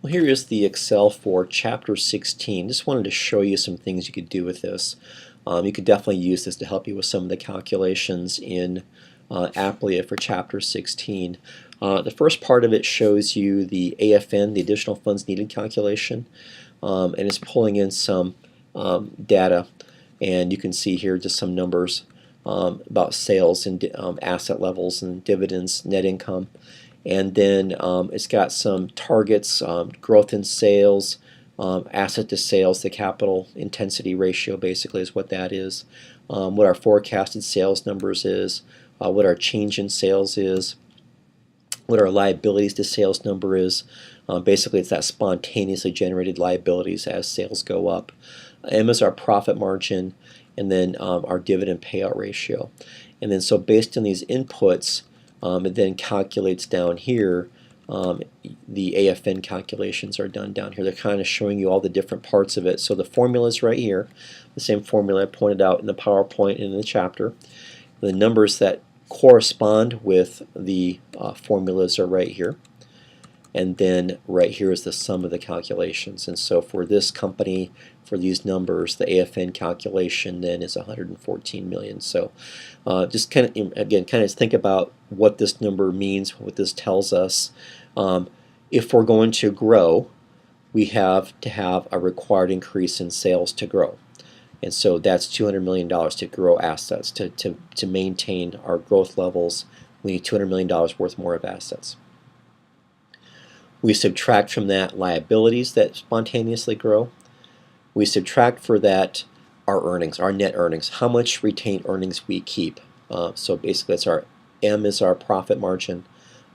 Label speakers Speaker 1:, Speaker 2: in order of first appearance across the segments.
Speaker 1: Well, here is the Excel for Chapter 16. Just wanted to show you some things you could do with this. You could definitely use this to help you with some of the calculations in Applia for Chapter 16. The first part of it shows you the AFN, the Additional Funds Needed calculation, and it's pulling in some data. And you can see here just some numbers about sales and asset levels and dividends, net income. And then it's got some targets, growth in sales, asset to sales, the capital intensity ratio basically is what that is, what our forecasted sales numbers is, what our change in sales is, what our liabilities to sales number is. Basically it's that spontaneously generated liabilities as sales go up. M is our profit margin, and then our dividend payout ratio. And then so based on these inputs, it then calculates down here. The AFN calculations are done down here. They're kind of showing you all the different parts of it. So the formula is right here, the same formula I pointed out in the PowerPoint and in the chapter. The numbers that correspond with the formulas are right here. And then right here is the sum of the calculations. And so for this company, for these numbers, the AFN calculation then is 114 million. So just kind of, again, kind of think about what this number means, what this tells us. If we're going to grow, we have to have a required increase in sales to grow. And so that's $200 million to grow assets. To maintain our growth levels, we need $200 million worth more of assets. We subtract from that liabilities that spontaneously grow. We subtract for that our earnings, our net earnings, how much retained earnings we keep. So basically it's our M is our profit margin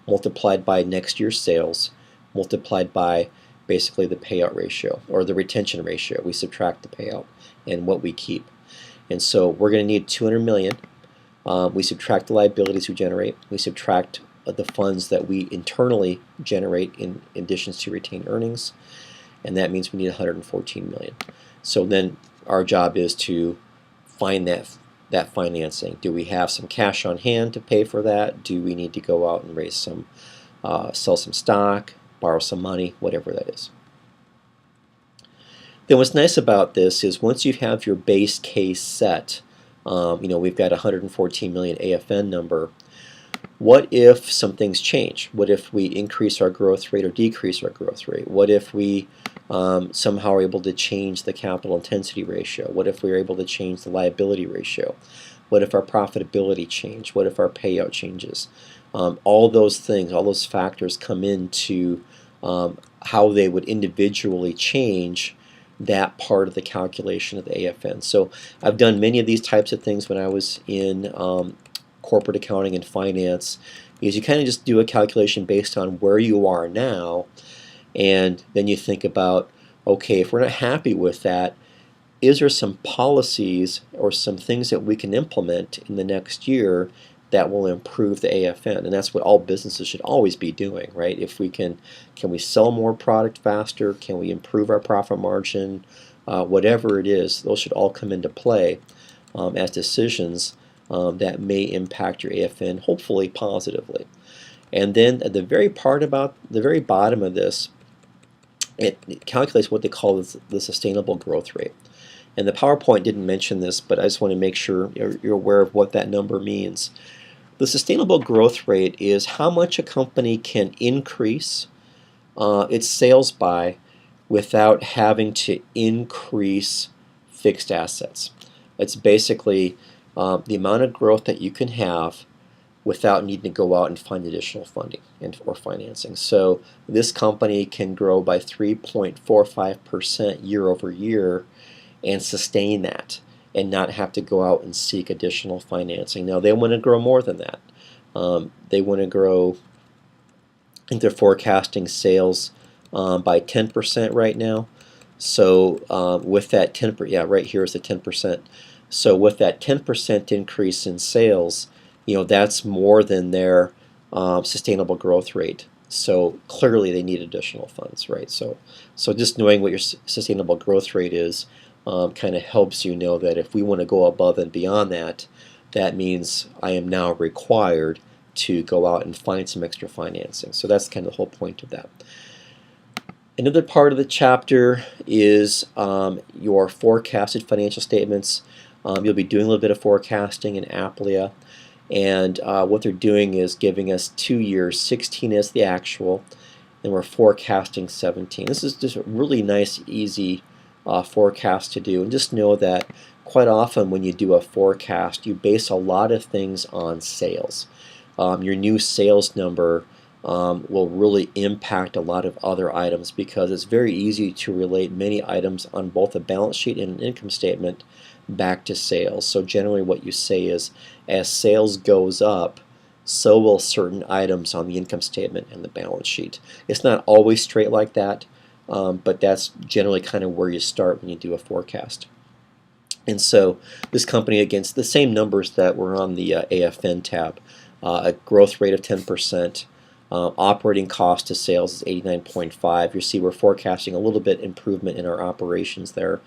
Speaker 1: multiplied by next year's sales multiplied by basically the payout ratio or the retention ratio. We subtract the payout and what we keep. And so we're going to need 200 million. We subtract the liabilities we generate. We subtract the funds that we internally generate in addition to retained earnings, and that means we need 114 million. So then our job is to find that financing. Do we have some cash on hand to pay for that? Do we need to go out and raise some, sell some stock, borrow some money, whatever that is? Then what's nice about this is once you have your base case set, we've got 114 million AFN number. What if some things change? What if we increase our growth rate or decrease our growth rate? What if we somehow are able to change the capital intensity ratio? What if we're able to change the liability ratio? What if our profitability change? What if our payout changes? All those things, all those factors come into how they would individually change that part of the calculation of the AFN. So I've done many of these types of things when I was in corporate accounting and finance, is you kind of just do a calculation based on where you are now, and then you think about, okay, if we're not happy with that, is there some policies or some things that we can implement in the next year that will improve the AFN? And that's what all businesses should always be doing, right? If we can we sell more product faster? Can we improve our profit margin? Whatever it is, those should all come into play as decisions that may impact your AFN, hopefully positively. And then at the very bottom of this, it calculates what they call the sustainable growth rate. And the PowerPoint didn't mention this, but I just want to make sure you're aware of what that number means. The sustainable growth rate is how much a company can increase its sales by without having to increase fixed assets. It's basically the amount of growth that you can have without needing to go out and find additional funding or financing. So this company can grow by 3.45% year over year and sustain that and not have to go out and seek additional financing. Now they want to grow more than that. They want to grow, I think they're forecasting sales by 10% right now. So with that 10%, yeah, right here is the 10%. So with that 10% increase in sales, that's more than their sustainable growth rate. So clearly they need additional funds, right? So just knowing what your sustainable growth rate is kind of helps you know that if we want to go above and beyond that, that means I am now required to go out and find some extra financing. So that's kind of the whole point of that. Another part of the chapter is your forecasted financial statements. You'll be doing a little bit of forecasting in Aplia, and what they're doing is giving us 2 years, 16 as the actual, and we're forecasting 17. This is just a really nice, easy forecast to do, and just know that quite often when you do a forecast, you base a lot of things on sales. Your new sales number will really impact a lot of other items because it's very easy to relate many items on both a balance sheet and an income statement back to sales. So generally what you say is, as sales goes up, so will certain items on the income statement and the balance sheet. It's not always straight like that, but that's generally kind of where you start when you do a forecast. And so this company, against the same numbers that were on the AFN tab, a growth rate of 10%, operating cost to sales is 89.5. You see we're forecasting a little bit improvement in our operations there.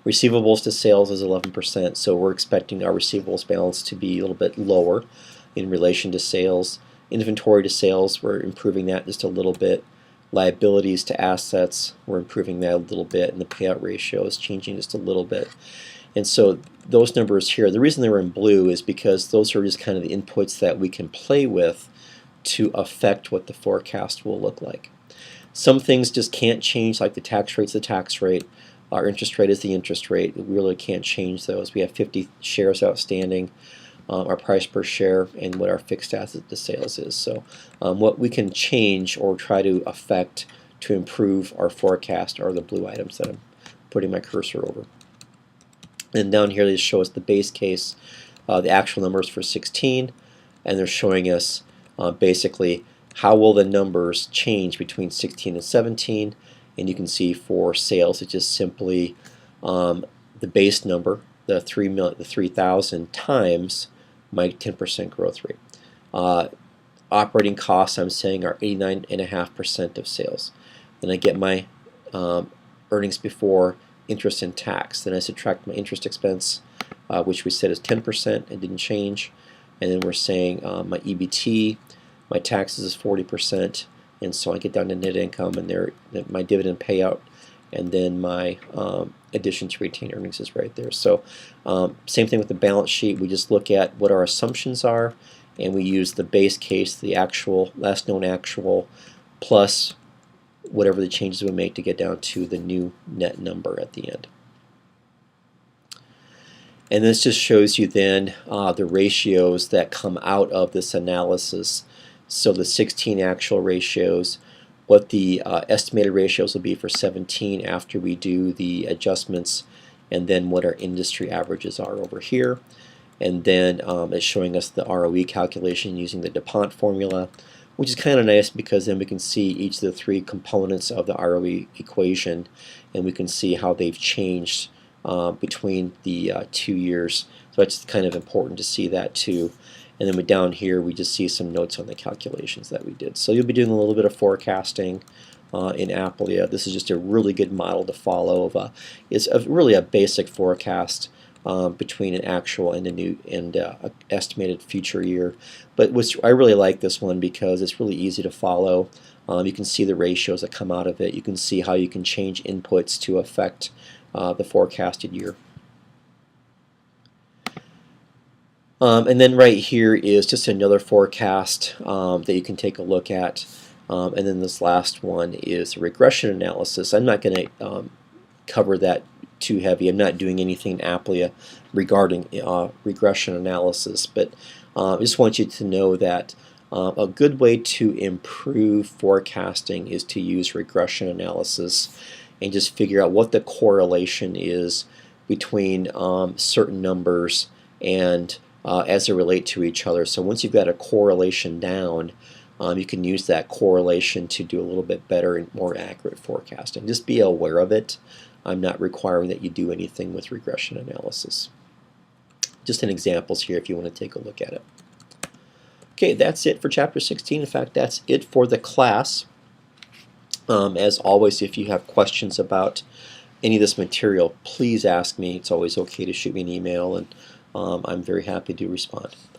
Speaker 1: Receivables to sales is 11%, so we're expecting our receivables balance to be a little bit lower in relation to sales. Inventory to sales, we're improving that just a little bit. Liabilities to assets, we're improving that a little bit, and the payout ratio is changing just a little bit. And so those numbers here, the reason they were in blue is because those are just kind of the inputs that we can play with to affect what the forecast will look like. Some things just can't change, like the tax rate's the tax rate. Our interest rate is the interest rate. We really can't change those. We have 50 shares outstanding, our price per share, and what our fixed asset to sales is. So what we can change or try to affect to improve our forecast are the blue items that I'm putting my cursor over. And down here they show us the base case, the actual numbers for 16, and they're showing us basically how will the numbers change between 16 and 17. And you can see for sales it's just simply the base number, the 3,000 times my 10% growth rate. Operating costs, I'm saying, are 89.5% of sales. Then I get my earnings before interest and tax. Then I subtract my interest expense, which we said is 10%. It didn't change. And then we're saying my EBT, my taxes is 40%, and so I get down to net income, and there my dividend payout, and then my addition to retained earnings is right there. So same thing with the balance sheet. We just look at what our assumptions are, and we use the base case, the actual, last known actual, plus whatever the changes we make to get down to the new net number at the end. And this just shows you then the ratios that come out of this analysis. So the 16 actual ratios, what the estimated ratios will be for 17 after we do the adjustments, and then what our industry averages are over here. And then it's showing us the ROE calculation using the DuPont formula, which is kind of nice because then we can see each of the three components of the ROE equation, and we can see how they've changed between the 2 years. So it's kind of important to see that too. And then down here we just see some notes on the calculations that we did. So you'll be doing a little bit of forecasting in Aplia. This is just a really good model to follow. It's really a basic forecast between an actual and a new and estimated future year. But I really like this one because it's really easy to follow. You can see the ratios that come out of it. You can see how you can change inputs to affect the forecasted year. And then right here is just another forecast that you can take a look at. And then this last one is regression analysis. I'm not going to cover that too heavy. I'm not doing anything in Aplia regarding regression analysis, but I just want you to know that a good way to improve forecasting is to use regression analysis and just figure out what the correlation is between certain numbers and as they relate to each other. So once you've got a correlation down, you can use that correlation to do a little bit better and more accurate forecasting. Just be aware of it. I'm not requiring that you do anything with regression analysis. Just an examples here if you want to take a look at it. Okay, that's it for Chapter 16. In fact, that's it for the class. As always, if you have questions about any of this material, please ask me. It's always okay to shoot me an email, and I'm very happy to respond. Thanks.